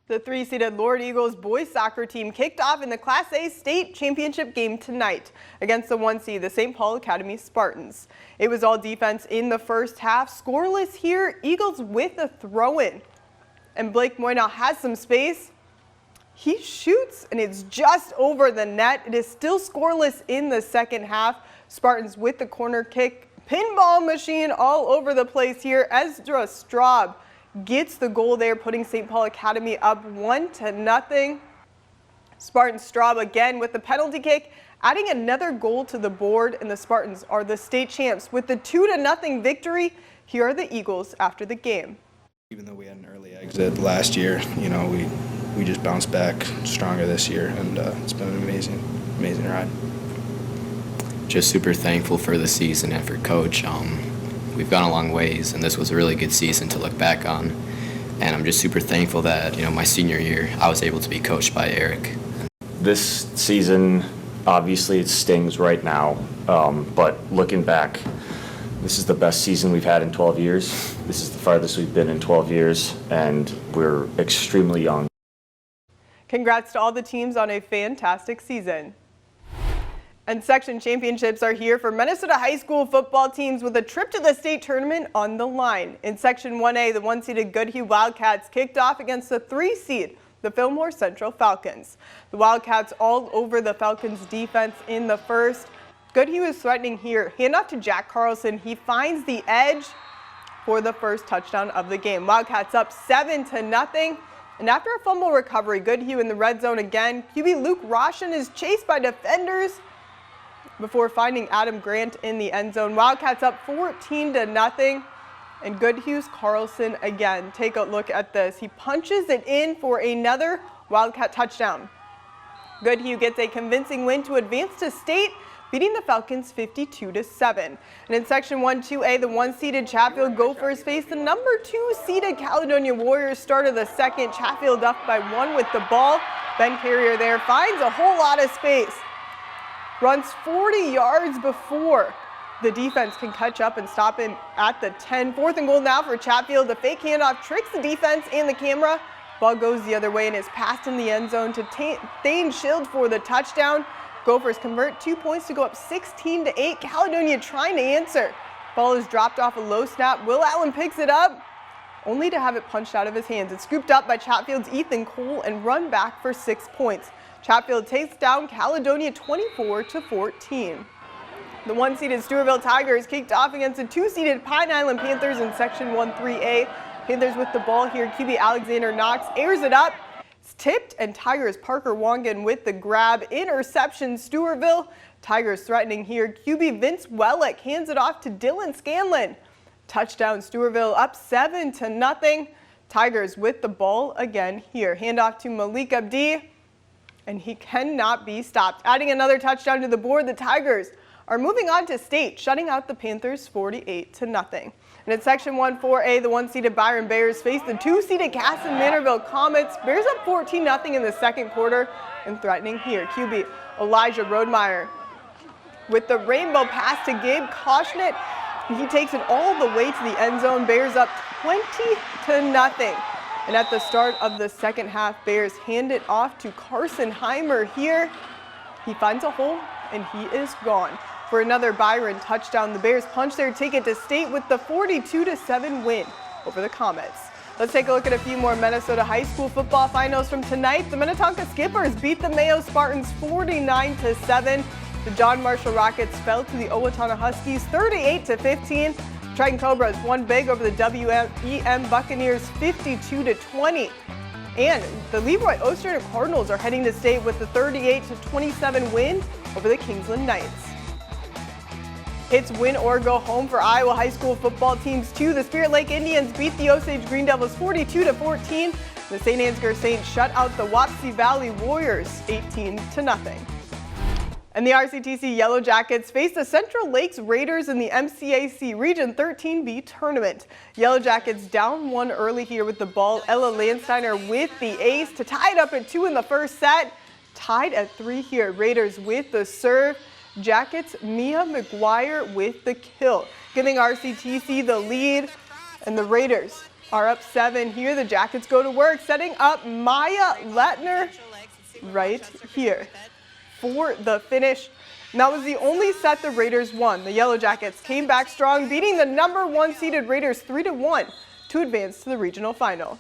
The 3-seeded Lord Eagles boys soccer team kicked off in the Class A state championship game tonight against the 1-seed, the St. Paul Academy Spartans. It was all defense in the first half. Scoreless here, Eagles with a throw-in. And Blake Moynihan has some space. He shoots and it's just over the net. It is still scoreless in the second half. Spartans with the corner kick. Pinball machine all over the place here. Ezra Straub gets the goal there, putting St. Paul Academy up 1-0. Spartan Straub again with the penalty kick, adding another goal to the board, and the Spartans are the state champs with the 2-0 victory. Here are the Eagles after the game. Even though we had an early exit last year, we just bounced back stronger this year, and it's been an amazing ride. Just super thankful for the season and for Coach. We've gone a long ways, and this was a really good season to look back on. And I'm just super thankful that, my senior year, I was able to be coached by Eric. This season, obviously it stings right now, but looking back, this is the best season we've had in 12 years. This is the farthest we've been in 12 years, and we're extremely young. Congrats to all the teams on a fantastic season. And section championships are here for Minnesota high school football teams with a trip to the state tournament on the line. In Section 1A, the 1-seeded Goodhue Wildcats kicked off against the 3-seed, the Fillmore Central Falcons. The Wildcats all over the Falcons defense in the first. Goodhue is threatening here. Handoff to Jack Carlson. He finds the edge for the first touchdown of the game. Wildcats up 7-0. And after a fumble recovery, Goodhue in the red zone again. QB Luke Roshan is chased by defenders before finding Adam Grant in the end zone. Wildcats up 14-0, and Goodhue's Carlson again. Take a look at this. He punches it in for another Wildcat touchdown. Goodhue gets a convincing win to advance to state, beating the Falcons 52-7. And in Section 1-2A, the 1-seeded Chatfield Gophers face the number 2-seeded Caledonia Warriors. Start of the second, Chatfield up by 1 with the ball. Ben Carrier there finds a whole lot of space. Runs 40 yards before the defense can catch up and stop him at the 10. 4th and goal now for Chatfield. The fake handoff tricks the defense and the camera. Ball goes the other way and is passed in the end zone to Thane Schild for the touchdown. Gophers convert 2 points to go up 16-8. Caledonia trying to answer. Ball is dropped off a low snap. Will Allen picks it up, only to have it punched out of his hands. It's scooped up by Chatfield's Ethan Cole and run back for 6 points. Chatfield takes down Caledonia 24-14. The 1-seeded Stewartville Tigers kicked off against the 2-seeded Pine Island Panthers in Section 1-3A. Panthers with the ball here. QB Alexander Knox airs it up. It's tipped, and Tigers Parker Wangan with the grab. Interception, Stewartville. Tigers threatening here. QB Vince Wellick hands it off to Dylan Scanlon. Touchdown, Stewartville up 7-0. Tigers with the ball again here. Handoff to Malik Abdi, and he cannot be stopped. Adding another touchdown to the board, the Tigers are moving on to state, shutting out the Panthers 48-0. And in Section 1-4A, the 1-seeded Byron Bears face the 2-seeded Casson Manorville Comets. Bears up 14-0 in the second quarter and threatening here. QB Elijah Rodemeyer with the rainbow pass to Gabe Koshnet. He takes it all the way to the end zone. Bears up 20-0. And at the start of the second half, Bears hand it off to Carson Heimer here. He finds a hole, and he is gone. For another Byron touchdown, the Bears punch their ticket to state with the 42-7 win over the Comets. Let's take a look at a few more Minnesota high school football finals from tonight. The Minnetonka Skippers beat the Mayo Spartans 49-7. The John Marshall Rockets fell to the Owatonna Huskies 38-15. Triton Cobras won big over the WEM Buccaneers 52-20. And the Leroy Ostrander Cardinals are heading to state with the 38-27 win over the Kingsland Knights. It's win or go home for Iowa high school football teams too. The Spirit Lake Indians beat the Osage Green Devils 42-14. The St. Ansgar Saints shut out the Wapsie Valley Warriors 18-0. And the RCTC Yellow Jackets face the Central Lakes Raiders in the MCAC Region 13B tournament. Yellow Jackets down 1 early here with the ball. Ella Landsteiner with the ace to tie it up at 2 in the first set. Tied at 3 here. Raiders with the serve. Jackets Mia McGuire with the kill, giving RCTC the lead. And the Raiders are up 7 here. The Jackets go to work, setting up Maya Lettner right here for the finish. And that was the only set the Raiders won. The Yellow Jackets came back strong, beating the #1 seeded Raiders 3-1 to advance to the regional final.